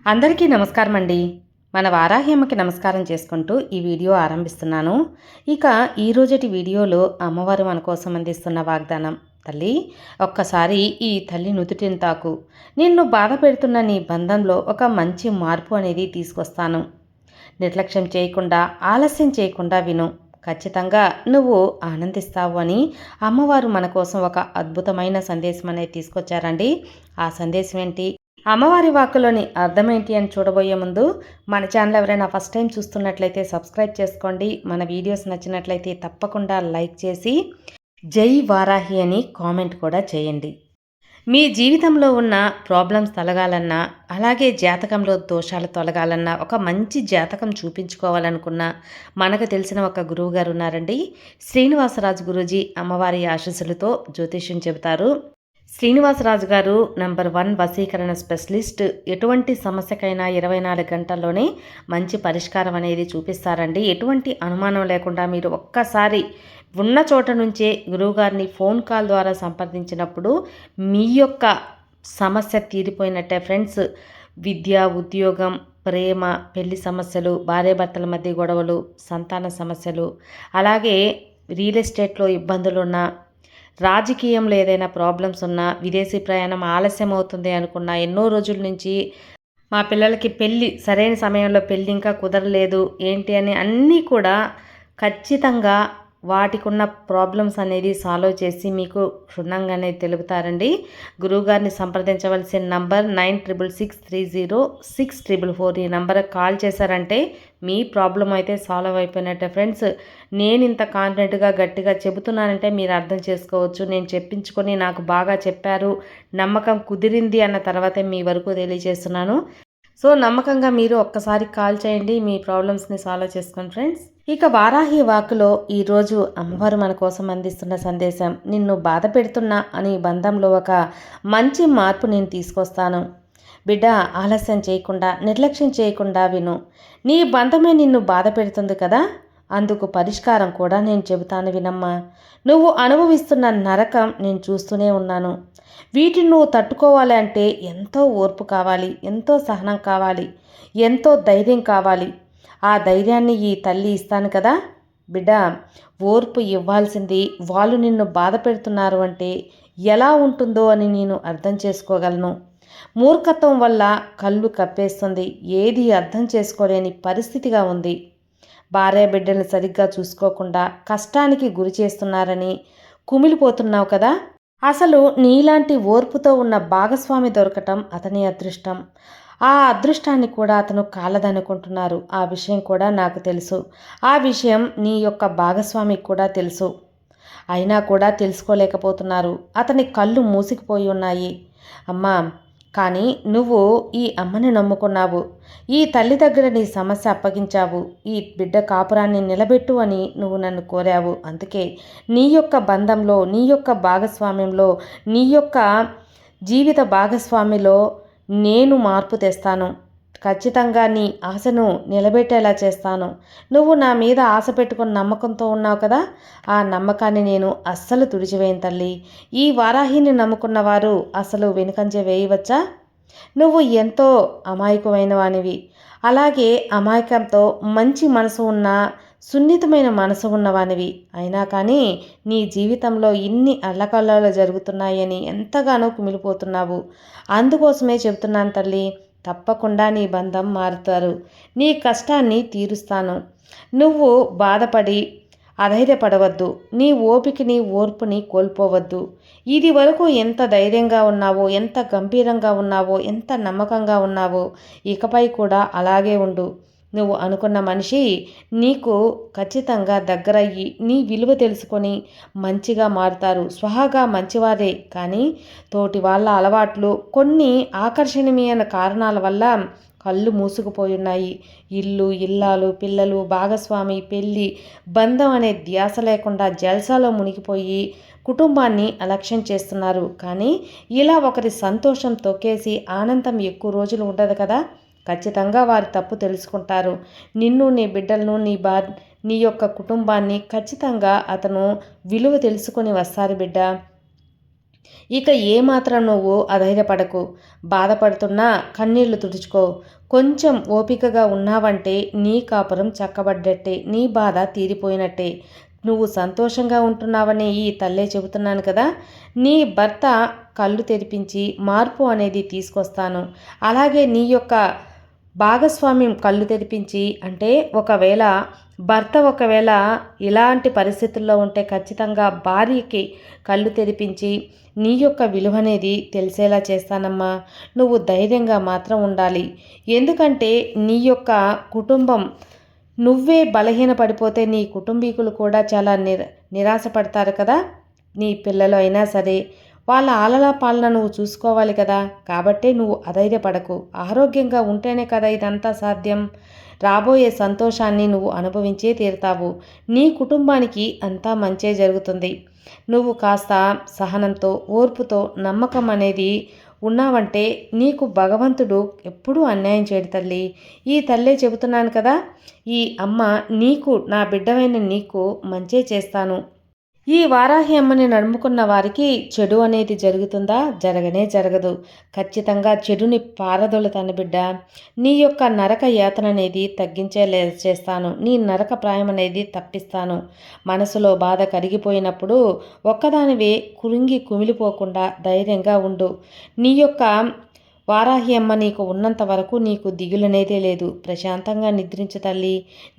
అందరికీ నమస్కారం అండి. మన వారాహ్యమ్మకి నమస్కారం చేసుకుంటూ ఈ వీడియో ఆరంభిస్తున్నాను. ఇక ఈరోజటి వీడియోలో అమ్మవారు మన కోసం అందిస్తున్న వాగ్దానం. తల్లి, ఒక్కసారి ఈ తల్లి నుదుటిని తాకు. నిన్ను బాధ పెడుతున్న నీ బంధంలో ఒక మంచి మార్పు అనేది తీసుకొస్తాను. నిర్లక్ష్యం చేయకుండా, ఆలస్యం చేయకుండా విను. ఖచ్చితంగా నువ్వు ఆనందిస్తావు అని అమ్మవారు మన కోసం ఒక అద్భుతమైన సందేశం అనేది తీసుకొచ్చారండి. ఆ సందేశం ఏంటి, అమ్మవారి వాక్కులోని అర్థమేంటి అని చూడబోయే ముందు మన ఛానల్ ఎవరైనా ఫస్ట్ టైం చూస్తున్నట్లయితే సబ్స్క్రైబ్ చేసుకోండి. మన వీడియోస్ నచ్చినట్లయితే తప్పకుండా లైక్ చేసి జై వారాహి అని కామెంట్ కూడా చేయండి. మీ జీవితంలో ఉన్న ప్రాబ్లమ్స్ తొలగాలన్నా, అలాగే జాతకంలో దోషాలు తొలగాలన్నా, ఒక మంచి జాతకం చూపించుకోవాలనుకున్నా మనకు తెలిసిన ఒక గురువు గారు ఉన్నారండి. శ్రీనివాసరాజు గురూజీ అమ్మవారి ఆశీస్సులతో జ్యోతిష్యం చెబుతారు. శ్రీనివాసరాజు గారు నంబర్ 1 వశీకరణ స్పెషలిస్ట్. ఎటువంటి సమస్యకైనా 24 గంటల్లోనే మంచి పరిష్కారం అనేది చూపిస్తారండి. ఎటువంటి అనుమానం లేకుండా మీరు ఒక్కసారి ఉన్న చోట నుంచే గురువుగారిని ఫోన్ కాల్ ద్వారా సంప్రదించినప్పుడు మీ యొక్క సమస్య తీరిపోయినట్టే ఫ్రెండ్స్. విద్య, ఉద్యోగం, ప్రేమ, పెళ్లి సమస్యలు, భార్యాభర్తల మధ్య గొడవలు, సంతాన సమస్యలు, అలాగే రియల్ ఎస్టేట్లో ఇబ్బందులున్నా, రాజకీయంలో ఏదైనా ప్రాబ్లమ్స్ ఉన్నా, విదేశీ ప్రయాణం ఆలస్యం అవుతుంది అనుకున్నా, ఎన్నో రోజుల నుంచి మా పిల్లలకి పెళ్ళి సరైన సమయంలో పెళ్ళి ఇంకా కుదరలేదు ఏంటి అని అన్నీ కూడా ఖచ్చితంగా వాటికున్న ప్రాబ్లమ్స్ అనేది సాల్వ్ చేసి మీకు క్షుణ్ణంగా అనేది తెలుపుతారండి. గురువుగారిని సంప్రదించవలసిన నంబర్ 9663064444. ఈ నంబర్కి కాల్ చేశారంటే మీ ప్రాబ్లం అయితే సాల్వ్ అయిపోయినట్టే ఫ్రెండ్స్. నేను ఇంత కాన్ఫిడెంట్గా గట్టిగా చెబుతున్నానంటే మీరు అర్థం చేసుకోవచ్చు. నేను చెప్పించుకొని నాకు బాగా చెప్పారు, నమ్మకం కుదిరింది అన్న తర్వాతే మీ వరకు తెలియజేస్తున్నాను. సో నమ్మకంగా మీరు ఒక్కసారి కాల్ చేయండి, మీ ప్రాబ్లమ్స్ని సాల్వ్ చేసుకోండి ఫ్రెండ్స్. ఇక వారాహి వాక్కులో ఈరోజు అమ్మవారు మన కోసం అందిస్తున్న సందేశం, నిన్ను బాధ పెడుతున్నా అని బంధంలో ఒక మంచి మార్పు నేను తీసుకొస్తాను. బిడ్డ, ఆలస్యం చేయకుండా, నిర్లక్ష్యం చేయకుండా విను. నీ బంధమే నిన్ను బాధ పెడుతుంది కదా, అందుకు పరిష్కారం కూడా నేను చెబుతాను వినమ్మా. నువ్వు అనుభవిస్తున్న నరకం నేను చూస్తూనే ఉన్నాను. వీటిని నువ్వు తట్టుకోవాలి అంటే ఎంతో ఓర్పు కావాలి, ఎంతో సహనం కావాలి, ఎంతో ధైర్యం కావాలి. ఆ ధైర్యాన్ని ఈ తల్లి ఇస్తాను కదా బిడ్డ. ఓర్పు ఇవ్వాల్సింది వాళ్ళు నిన్ను బాధ పెడుతున్నారు అంటే ఎలా ఉంటుందో అని నేను అర్థం చేసుకోగలను. మూర్ఖత్వం వల్ల కళ్ళు కప్పేస్తుంది, ఏది అర్థం చేసుకోలేని పరిస్థితిగా ఉంది. భార్య బిడ్డల్ని సరిగ్గా చూసుకోకుండా కష్టానికి గురి చేస్తున్నారని కుమిలిపోతున్నావు కదా. అసలు నీలాంటి ఓర్పుతో ఉన్న భాగస్వామి దొరకటం అతని అదృష్టం. ఆ అదృష్టాన్ని కూడా అతను కాలదనుకుంటున్నారు. ఆ విషయం కూడా నాకు తెలుసు. ఆ విషయం నీ యొక్క భాగస్వామికి కూడా తెలుసు. అయినా కూడా తెలుసుకోలేకపోతున్నారు. అతని కళ్ళు మూసుకుపోయి ఉన్నాయి. అమ్మా, కానీ నువ్వు ఈ అమ్మని నమ్ముకున్నావు. ఈ తల్లి దగ్గర నీ సమస్య అప్పగించావు. ఈ బిడ్డ కాపురాన్ని నిలబెట్టు అని నువ్వు నన్ను కోరావు. అందుకే నీ యొక్క బంధంలో, నీ యొక్క భాగస్వామ్యంలో, నీ యొక్క జీవిత భాగస్వామిలో నేను మార్పు తెస్తాను. ఖచ్చితంగా నీ ఆశను నిలబెట్టేలా చేస్తాను. నువ్వు నా మీద ఆశ పెట్టుకుని నమ్మకంతో ఉన్నావు కదా, ఆ నమ్మకాన్ని నేను అస్సలు తుడిచివేయను తల్లి. ఈ వారాహిని నమ్ముకున్న వారు అసలు వెనుకంజ వేయవచ్చా? నువ్వు ఎంతో అమాయకమైన వానివి. అలాగే అమాయకంతో మంచి మనసు ఉన్న, సున్నితమైన మనసు ఉన్నవానివి. అయినా కానీ నీ జీవితంలో ఇన్ని అల్లకల్లాలు జరుగుతున్నాయని ఎంతగానో కుమిలిపోతున్నావు. అందుకోసమే చెబుతున్నాను తల్లి, తప్పకుండా నీ బంధం మారుతారు. నీ కష్టాన్ని తీరుస్తాను. నువ్వు బాధపడి అధైర్యపడవద్దు. నీ ఓపికని, ఓర్పుని కోల్పోవద్దు. ఇది వరకు ఎంత ధైర్యంగా ఉన్నావో, ఎంత గంభీరంగా ఉన్నావో, ఎంత నమ్మకంగా ఉన్నావో, ఇకపై కూడా అలాగే ఉండు. నువ్వు అనుకున్న మనిషి నీకు ఖచ్చితంగా దగ్గరయ్యి నీ విలువ తెలుసుకొని మంచిగా మారుతారు. స్వహాగా మంచివారే, కానీ తోటి వాళ్ళ అలవాట్లు, కొన్ని ఆకర్షణీయమైన కారణాల వల్ల కళ్ళు మూసుకుపోయున్నాయి. ఇల్లు, ఇల్లాలు, పిల్లలు, భాగస్వామి, పెళ్ళి, బంధం అనే ధ్యాస లేకుండా జల్సాలో మునిగిపోయి కుటుంబాన్ని అలక్ష్యం చేస్తున్నారు. కానీ ఇలా ఒకరి సంతోషం తొక్కేసి ఆనందం ఎక్కువ రోజులు ఉండదు కదా. ఖచ్చితంగా వారి తప్పు తెలుసుకుంటారు. నిన్ను, నీ బిడ్డలను, నీ యొక్క కుటుంబాన్ని ఖచ్చితంగా అతను విలువ తెలుసుకొని వస్తారు బిడ్డ. ఇక ఏమాత్రం నువ్వు అధైర్యపడకు, బాధపడుతున్నా కన్నీళ్లు తుడుచుకో. కొంచెం ఓపికగా ఉన్నావంటే నీ కాపురం చక్కబడ్డట్టే, నీ బాధ తీరిపోయినట్టే. నువ్వు సంతోషంగా ఉంటున్నావని ఈ తల్లే చెబుతున్నాను కదా. నీ భర్త కళ్ళు తెరిపించి మార్పు అనేది తీసుకొస్తాను. అలాగే నీ యొక్క భాగస్వామ్యం కళ్ళు తెరిపించి, అంటే ఒకవేళ ఇలాంటి పరిస్థితుల్లో ఉంటే ఖచ్చితంగా భార్యకి కళ్ళు తెరిపించి నీ యొక్క విలువనేది తెలిసేలా చేస్తానమ్మా. నువ్వు ధైర్యంగా మాత్రం ఉండాలి. ఎందుకంటే నీ యొక్క కుటుంబం నువ్వే బలహీనపడిపోతే నీ కుటుంబీకులు కూడా చాలా నిరాశపడతారు కదా. నీ పిల్లలు అయినా సరే వాళ్ళ ఆలనా పాలన నువ్వు చూసుకోవాలి కదా. కాబట్టే నువ్వు అధైర్యపడకు. ఆరోగ్యంగా ఉంటేనే కదా ఇదంతా సాధ్యం. రాబోయే సంతోషాన్ని నువ్వు అనుభవించే తీరుతావు. నీ కుటుంబానికి అంతా మంచే జరుగుతుంది. నువ్వు కాస్త సహనంతో, ఓర్పుతో, నమ్మకం అనేది ఉన్నావంటే నీకు భగవంతుడు ఎప్పుడూ అన్యాయం చేయడు తల్లి. ఈ తల్లే చెబుతున్నాను కదా, ఈ అమ్మ నీకు, నా బిడ్డవైన నీకు మంచే చేస్తాను. ఈ వారాహి అమ్మని నడుముకున్న వారికి చెడు అనేది జరుగుతుందా? జరగనే జరగదు. ఖచ్చితంగా చెడుని పారదోలుతాను బిడ్డ. నీ యొక్క నరక యాతన అనేది తగ్గించేలా చేస్తాను. నీ నరక ప్రాయం అనేది తప్పిస్తాను. మనసులో బాధ కరిగిపోయినప్పుడు ఒక్కదానివే కురింగి కుమిలిపోకుండా ధైర్యంగా ఉండు. నీ యొక్క వారాహి అమ్మ నీకు ఉన్నంత వరకు నీకు దిగులనేదే లేదు. ప్రశాంతంగా నిద్రించు తల్లి.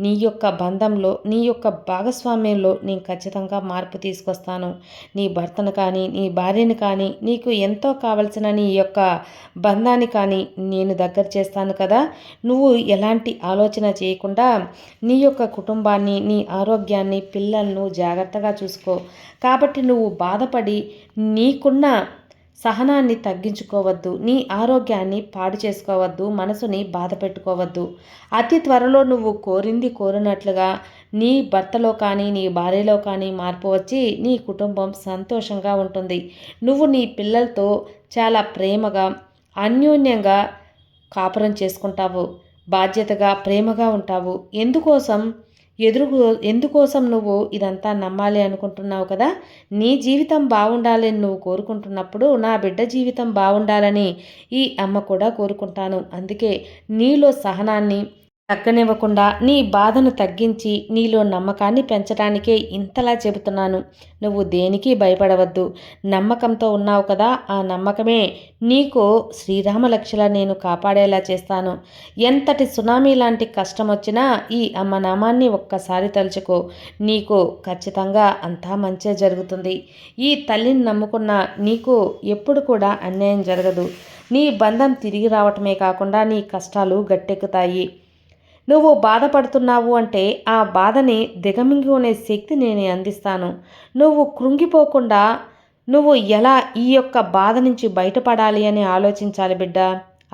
నీ యొక్క బంధంలో, నీ యొక్క భాగస్వామ్యంలో నేను ఖచ్చితంగా మార్పు తీసుకొస్తాను. నీ భర్తను కానీ, నీ భార్యను కానీ, నీకు ఎంతో కావలసిన నీ యొక్క బంధాన్ని కానీ నేను దగ్గర చేస్తాను కదా. నువ్వు ఎలాంటి ఆలోచన చేయకుండా నీ యొక్క కుటుంబాన్ని, నీ ఆరోగ్యాన్ని, పిల్లలను జాగ్రత్తగా చూసుకో. కాబట్టి నువ్వు బాధపడి నీకున్న సహనాన్ని తగ్గించుకోవద్దు. నీ ఆరోగ్యాన్ని పాడు చేసుకోవద్దు. మనసుని బాధ పెట్టుకోవద్దు. అతి త్వరలో నువ్వు కోరినట్లుగా నీ భర్తలో కానీ, నీ భార్యలో కానీ మార్పు వచ్చి నీ కుటుంబం సంతోషంగా ఉంటుంది. నువ్వు నీ పిల్లలతో చాలా ప్రేమగా, అన్యోన్యంగా కాపురం చేసుకుంటావు. బాధ్యతగా, ప్రేమగా ఉంటావు. ఎందుకోసం నువ్వు ఇదంతా నమ్మాలి అనుకుంటున్నావు కదా. నీ జీవితం బాగుండాలని నువ్వు కోరుకుంటున్నప్పుడు నా బిడ్డ జీవితం బాగుండాలని ఈ అమ్మ కూడా కోరుకుంటాను. అందుకే నీలో సహనాన్ని తగ్గనివ్వకుండా, నీ బాధను తగ్గించి నీలో నమ్మకాన్ని పెంచడానికే ఇంతలా చెబుతున్నాను. నువ్వు దేనికి భయపడవద్దు. నమ్మకంతో ఉన్నావు కదా, ఆ నమ్మకమే నీకు శ్రీరామలక్ష్మిలా నేను కాపాడేలా చేస్తాను. ఎంతటి సునామీ లాంటి కష్టం వచ్చినా ఈ అమ్మ నామాన్ని ఒక్కసారి తలుచుకో. నీకు ఖచ్చితంగా అంతా మంచే జరుగుతుంది. ఈ తల్లిని నమ్ముకున్న నీకు ఎప్పుడు కూడా అన్యాయం జరగదు. నీ బంధం తిరిగి రావటమే కాకుండా నీ కష్టాలు గట్టెక్కుతాయి. నువ్వు బాధపడుతున్నావు అంటే ఆ బాధని దిగమింగుకునే శక్తి నేను అందిస్తాను. నువ్వు కృంగిపోకుండా నువ్వు ఎలా ఈ యొక్క బాధ నుంచి బయటపడాలి అని ఆలోచించాలి బిడ్డ.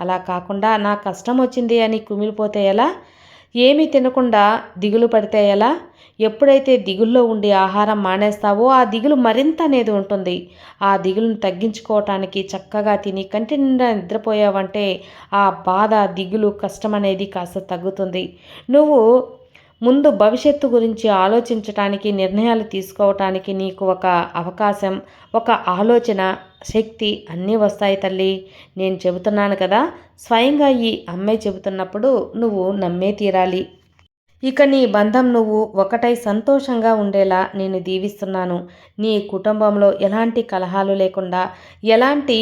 అలా కాకుండా నా కష్టం వచ్చింది అని కుమిలిపోతే ఎలా? ఏమీ తినకుండా దిగులు పడితే ఎలా? ఎప్పుడైతే దిగుల్లో ఉండి ఆహారం మానేస్తావో ఆ దిగులు మరింత అనేది ఉంటుంది. ఆ దిగులును తగ్గించుకోవటానికి చక్కగా తిని కంటి నిండా నిద్రపోయావంటే ఆ బాధ, దిగులు, కష్టం అనేది కాస్త తగ్గుతుంది. నువ్వు ముందు భవిష్యత్తు గురించి ఆలోచించటానికి, నిర్ణయాలు తీసుకోవటానికి నీకు ఒక అవకాశం, ఒక ఆలోచన శక్తి అన్నీ వస్తాయి తల్లి. నేను చెబుతున్నాను కదా, స్వయంగా ఈ అమ్మాయి చెబుతున్నప్పుడు నువ్వు నమ్మే తీరాలి. ఇక నీ బంధం నువ్వు ఒకటై సంతోషంగా ఉండేలా నేను దీవిస్తున్నాను. నీ కుటుంబంలో ఎలాంటి కలహాలు లేకుండా, ఎలాంటి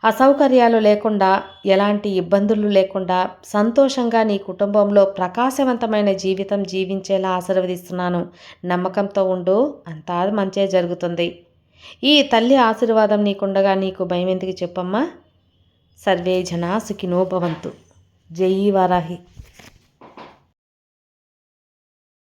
అసౌకర్యాలు లేకుండా, ఎలాంటి ఇబ్బందులు లేకుండా సంతోషంగా నీ కుటుంబంలో ప్రకాశవంతమైన జీవితం జీవించేలా ఆశీర్వదిస్తున్నాను. నమ్మకంతో ఉండు, అంతా మంచే జరుగుతుంది. ఈ తల్లి ఆశీర్వాదం నీకుండగా నీకు భయం ఎందుకు చెప్పమ్మా. సర్వే జనా సుఖినో భవంతు. జై వారాహి.